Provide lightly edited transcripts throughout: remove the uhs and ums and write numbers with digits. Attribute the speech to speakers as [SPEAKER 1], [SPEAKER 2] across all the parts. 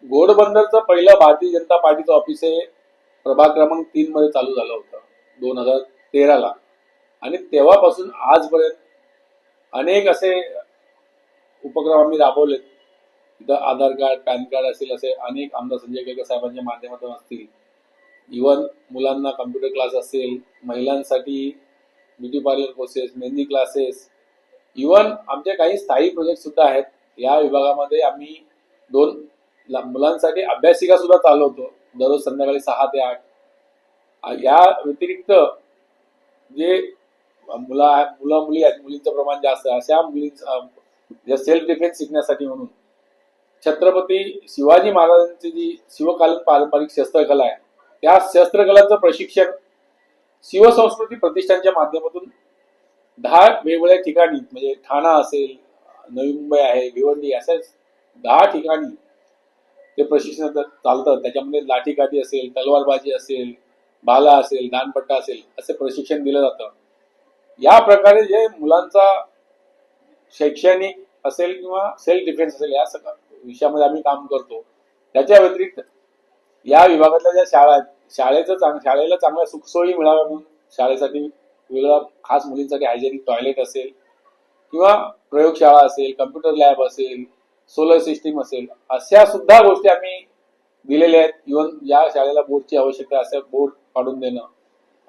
[SPEAKER 1] घोडबंदरचं पहिलं भारतीय जनता पार्टीचं ऑफिस आहे प्रभाग क्रमांक 3 मध्ये चालू झालं होतं 2013ला. आणि तेव्हापासून आजपर्यंत अनेक असे उपक्रम आम्ही राबवलेत. तिथं आधार कार्ड, पॅन कार्ड असेल, असे अनेक आमदार संजय केळकर साहेबांच्या माध्यमातून असतील. इव्हन मुलांना कम्प्युटर क्लास असेल, महिलांसाठी beauty parlour courses, mehndi classes, even आमचे काही स्थायी प्रोजेक्ट सुद्धा आहेत. या विभागामध्ये आम्ही 2 मुलांसाठी अभ्यासिका सुद्धा चालवतो दररोज संध्याकाळी 6 ते 8. या व्यतिरिक्त जे मुलं मुली आहेत, मुलींचं प्रमाण जास्त आहे, अशा मुलींचं सेल्फ डिफेन्स शिकण्यासाठी म्हणून छत्रपती शिवाजी महाराजांची जी शिवकालीन पारंपरिक शस्त्रकला आहे, त्या शस्त्रकलाचं प्रशिक्षण शिवसंस्कृती प्रतिष्ठानच्या माध्यमातून 10 वेगवेगळ्या ठिकाणी, म्हणजे ठाणा असेल, नवी मुंबई आहे, भिवंडी, अशाच 10 ठिकाणी ते प्रशिक्षण चालतं. त्याच्यामध्ये लाठीकाठी असेल, तलवारबाजी असेल, भाला असेल, दानपट्टा असेल, असे प्रशिक्षण दिलं जातं. या प्रकारे जे मुलांचा शैक्षणिक असेल किंवा सेल्फ डिफेन्स असेल, या सगळ्या विषयामध्ये आम्ही काम करतो. त्याच्या व्यतिरिक्त या विभागातल्या ज्या शाळा आहेत, शाळेला चांगल्या सुखसोयी मिळाव्या म्हणून शाळेसाठी वेगळं खास मुलींसाठी हायजेनिक टॉयलेट असेल किंवा प्रयोगशाळा असेल, कम्प्युटर लॅब असेल, सोलर सिस्टीम असेल, अशा सुद्धा गोष्टी आम्ही दिलेल्या आहेत. इव्हन या शाळेला बोर्डची आवश्यकता असेल, बोर्ड काढून देणं,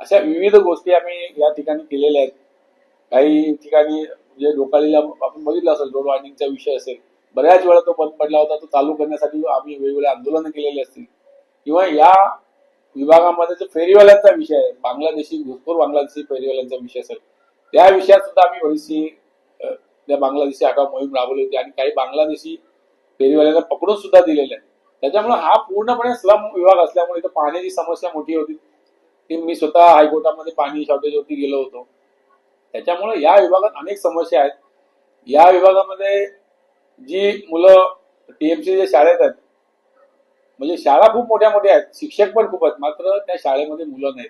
[SPEAKER 1] अशा विविध गोष्टी आम्ही या ठिकाणी केलेल्या आहेत. काही ठिकाणी म्हणजे लोकालीला आपण बघितलं असेल, रोड वायडिंगचा विषय असेल, बऱ्याच वेळा तो बंद पडला होता. तो चालू करण्यासाठी आम्ही वेगवेगळे आंदोलनं केलेली असतील. किंवा या विभागामध्ये जो फेरीवाल्यांचा विषय आहे, बांगलादेशी घुसखोर बांगलादेशी फेरीवाल्यांचा विषय असेल, त्या विषयात सुद्धा आम्ही बरीचशी त्या बांगलादेशी हटाव मोहीम राबवली होती आणि काही बांगलादेशी फेरीवाल्यांना पकडून सुद्धा दिलेले आहे. त्याच्यामुळे हा पूर्णपणे स्लम विभाग असल्यामुळे इथं पाण्याची समस्या मोठी होती. की मी स्वतः हायकोर्टामध्ये पाणी शॉर्टेजवरती गेलो होतो. त्याच्यामुळे या विभागात अनेक समस्या आहेत. या विभागामध्ये जी मुलं टीएमसी शाळेत आहेत, म्हणजे शाळा खूप मोठ्या मोठ्या आहेत, शिक्षक पण खूप आहेत, मात्र त्या शाळेमध्ये मुलं नाहीत.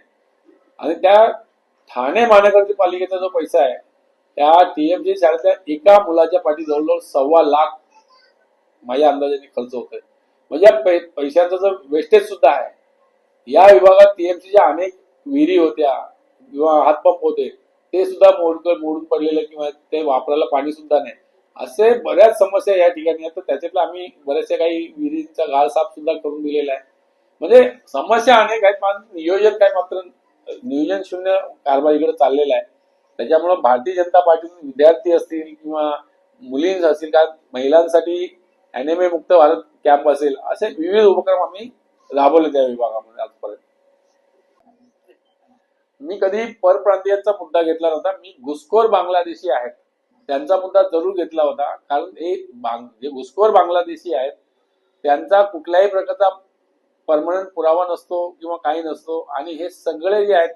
[SPEAKER 1] आणि त्या ठाणे महानगरपालिकेचा जो पैसा आहे, त्या टीएमसी शाळेतल्या एका मुलाच्या पाठी जवळजवळ 1.25 लाख माझ्या अंदाजाने खर्च होतोय. म्हणजे या पैशांचा जो वेस्टेज सुद्धा आहे. या विभागात टीएमसीच्या अनेक विहिरी होत्या किंवा हातपंप होते, ते सुद्धा मोडून पडलेले किंवा ते वापरायला पाणी सुद्धा नाही. असे बऱ्याच समस्या या ठिकाणी आहेत. तर त्याच्यातलं आम्ही बऱ्याचशा काही विहिरींचा गाळ साफ सुद्धा करून दिलेला आहे. म्हणजे समस्या अनेक आहेत, पण नियोजन काय मात्र नियोजन शून्य कारभार इकडे चाललेला आहे. त्याच्यामुळे भारतीय जनता पार्टीतून विद्यार्थी असतील किंवा मुलींच असतील, का महिलांसाठी एनएमए मुक्त भारत कॅम्प असेल, असे विविध उपक्रम आम्ही राबवले त्या विभागामध्ये आजपर्यंत. मी कधी परप्रांतीयांचा मुद्दा घेतला नव्हता. मी घुसखोर बांगलादेशी आहेत त्यांचा मुद्दा जरूर घेतला होता. कारण जे घुसखोर बांगलादेशी आहेत त्यांचा कुठल्याही प्रकारचा परमनंट पुरावा नसतो किंवा काही नसतो. आणि हे सगळे जे आहेत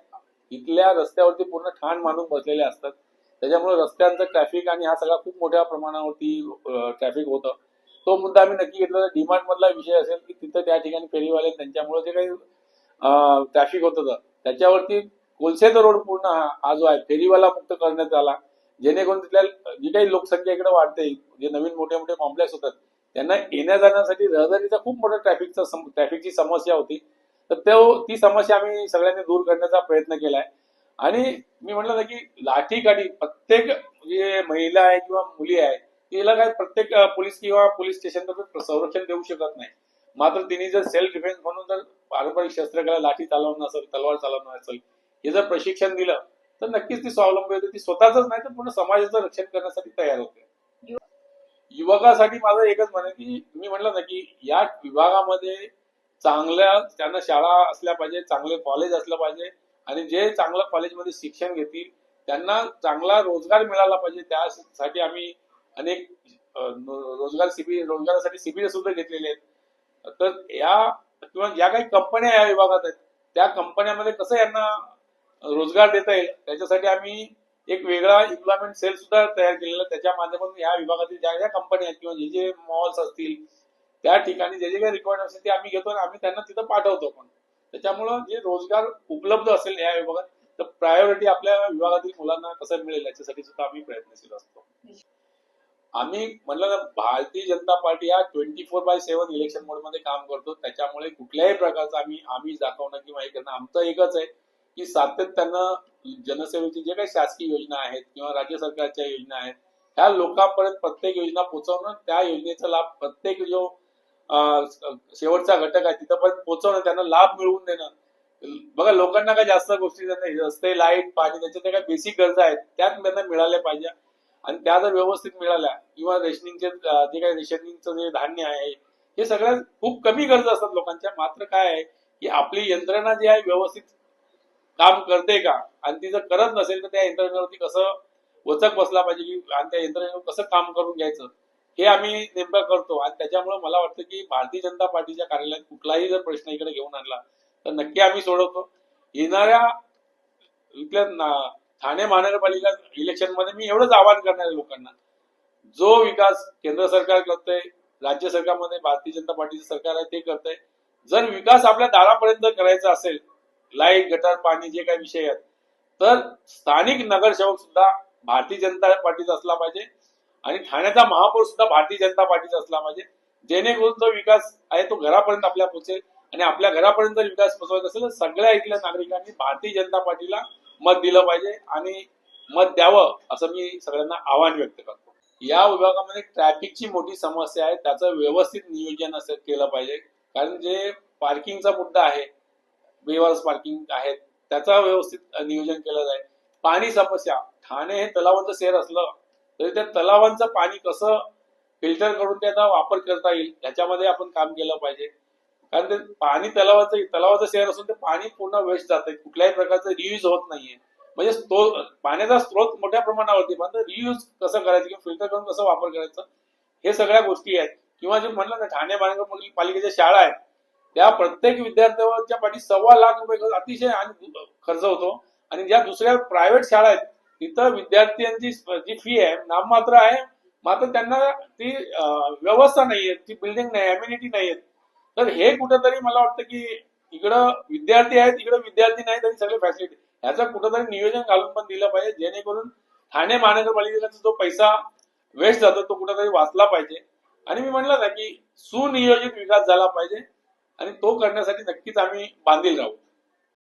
[SPEAKER 1] इथल्या रस्त्यावरती पूर्ण ठाण मांडून बसलेले असतात. त्याच्यामुळे रस्त्यांचं ट्रॅफिक आणि हा सगळा खूप मोठ्या प्रमाणावरती ट्रॅफिक होतं. तो मुद्दा आम्ही नक्की घेतला. डिमांड मधला विषय असेल की तिथं त्या ठिकाणी फेरीवाले त्यांच्यामुळे जे काही ट्रॅफिक होत होतं त्याच्यावरती कोलसेचा रोड पूर्ण हा जो आहे फेरीवाला मुक्त करण्यात आला. जेणेकरून तिथल्या जी काही लोकसंख्या इकडे वाढते, जे नवीन मोठे मोठे कॉम्प्लेक्स होतात, त्यांना येण्या जाण्यासाठी रहदारीचा खूप मोठा ट्रॅफिकची समस्या होती. तर ती समस्या आम्ही सगळ्यांनी दूर करण्याचा प्रयत्न केलाय. आणि मी म्हटलं ना की लाठीकाठी प्रत्येक जे महिला आहे किंवा मुली आहे तिला काय प्रत्येक पोलीस किंवा पोलीस स्टेशन संरक्षण देऊ शकत नाही. मात्र तिने जर सेल्फ डिफेन्स म्हणून जर पारंपरिक शस्त्रकला, लाठी चालवणं असेल, तलवार चालवणं असेल, हे जर प्रशिक्षण दिलं तर नक्कीच ती स्वावलंबी होते. ती स्वतःच नाही तर पूर्ण समाजाचं रक्षण करण्यासाठी तयार होते. युवकासाठी माझं एकच म्हणणं की मी म्हटलं ना की या विभागामध्ये चांगल्या त्यांना शाळा असल्या पाहिजे, चांगले कॉलेज असलं पाहिजे आणि जे चांगल्या कॉलेजमध्ये शिक्षण घेतील त्यांना चांगला रोजगार मिळाला पाहिजे. त्यासाठी आम्ही अनेक रोजगारासाठी शिबिर सुद्धा घेतलेले आहेत. तर या किंवा ज्या काही कंपन्या या विभागात आहेत त्या कंपन्यामध्ये कसं यांना रोजगार देता येईल त्याच्यासाठी आम्ही एक वेगळा एम्प्लॉयमेंट सेल सुद्धा तयार केलेला. त्याच्या माध्यमातून या विभागातील ज्या ज्या कंपन्या आहेत किंवा जे मॉल्स असतील त्या ठिकाणी जे काही रिक्वायरमेंट असेल ते आम्ही घेतो आणि आम्ही त्यांना तिथं पाठवतो. पण त्याच्यामुळं जे रोजगार उपलब्ध असेल या विभागात तर प्रायोरिटी आपल्या विभागातील मुलांना कसं मिळेल याच्यासाठी सुद्धा आम्ही प्रयत्नशील असतो. आम्ही म्हणलं ना, भारतीय जनता पार्टी हा 24/7 इलेक्शन मोड मध्ये काम करतो. त्याच्यामुळे कुठल्याही प्रकारचं आम्ही दाखवणं किंवा हे करणं आमचं एकच आहे की सातत्यानं जनसेवेची जे काही शासकीय योजना आहेत किंवा राज्य सरकारच्या योजना आहेत ह्या लोकांपर्यंत प्रत्येक योजना पोहोचवणं, त्या योजनेचा लाभ प्रत्येक जो शेवटचा घटक आहे तिथपर्यंत पोहोचवणं, त्यांना लाभ मिळवून देणं. बघा, लोकांना काय जास्त गोष्टी नाही, रस्ते, लाईट, पाणी, त्याच्या त्या काही बेसिक गरजा आहेत त्या त्यांना मिळाल्या पाहिजे. आणि त्या जर व्यवस्थित मिळाल्या किंवा रेशनिंगचे जे काही रेशनिंगचं जे धान्य आहे हे सगळ्यात खूप कमी गरजा असतात लोकांच्या. मात्र काय आहे की आपली यंत्रणा जी आहे व्यवस्थित काम करते का, आणि ती जर करत नसेल तर त्या यंत्रणेवरती कसं वचक बसला पाहिजे की आणि त्या यंत्रणेवर कसं काम करून घ्यायचं हे आम्ही नेमकं करतो. आणि त्याच्यामुळे मला वाटतं की भारतीय जनता पार्टीच्या कार्यालयात कुठलाही जर प्रश्न इकडे घेऊन आणला तर नक्की आम्ही सोडवतो. येणाऱ्या इथल्या ठाणे महानगरपालिका इलेक्शन मध्ये मी एवढंच आवाहन करणार आहे लोकांना, जो विकास केंद्र सरकार करतंय, राज्य सरकारमध्ये भारतीय जनता पार्टीचं सरकार आहे ते करतंय, जर विकास आपल्या दारापर्यंत करायचा असेल, लाईट, गटार, पाणी जे काही विषय आहेत, तर स्थानिक नगरसेवक सुद्धा भारतीय जनता पार्टीचा असला पाहिजे आणि ठाण्याचा महापौर सुद्धा भारतीय जनता पार्टीचा असला पाहिजे, जेणेकरून जो विकास आहे तो घरापर्यंत आपल्या पोहोचेल. आणि आपल्या घरापर्यंत जर विकास पोहोचवायचा असेल तर सगळ्या इथल्या नागरिकांनी भारतीय जनता पार्टीला मत दिलं पाहिजे आणि मत द्यावं असं मी सगळ्यांना आवाहन व्यक्त करतो. या विभागामध्ये ट्रॅफिकची मोठी समस्या आहे, त्याचं व्यवस्थित नियोजन असं केलं पाहिजे. कारण जे पार्किंगचा मुद्दा आहे, बेवारस पार्किंग आहेत, त्याचं व्यवस्थित नियोजन केलं जाईल. पाणी समस्या, ठाणे हे तलावांचं शहर असलं तरी त्या तलावांचं पाणी कसं फिल्टर करून त्याचा वापर करता येईल याच्यामध्ये आपण काम केलं पाहिजे. कारण ते पाणी तलावाचं शहर असून ते पाणी पूर्ण वेस्ट जात आहे, कुठल्याही प्रकारचं रियूज होत नाहीये. म्हणजे पाण्याचा स्रोत मोठ्या प्रमाणावरती, मात्र रियूज कसं करायचं किंवा फिल्टर करून कसं वापर करायचं हे सगळ्या गोष्टी आहेत. किंवा जे म्हणलं ना, ठाणे महानगरपालिकेच्या शाळा आहेत त्या प्रत्येक विद्यार्थ्यांच्या पाठी ₹1.25 लाख अतिशय खर्च होतो. आणि ज्या दुसऱ्या प्रायव्हेट शाळा आहेत तिथं विद्यार्थ्यांची जी फी आहे नाममात्र आहे, मात्र त्यांना ती व्यवस्था नाहीये, ती बिल्डिंग नाही, अम्युनिटी नाहीये. तर हे कुठंतरी मला वाटतं की इकडं विद्यार्थी आहेत, इकडे विद्यार्थी नाहीत आणि सगळे फॅसिलिटी, ह्याचं कुठंतरी नियोजन घालून पण दिलं पाहिजे, जेणेकरून ठाणे महानगरपालिकेचा जो पैसा वेस्ट जातो तो कुठंतरी वाचला पाहिजे. आणि मी म्हणलं ना की सुनियोजित विकास झाला पाहिजे आणि तो करण्यासाठी नक्कीच आम्ही बांधील राहू.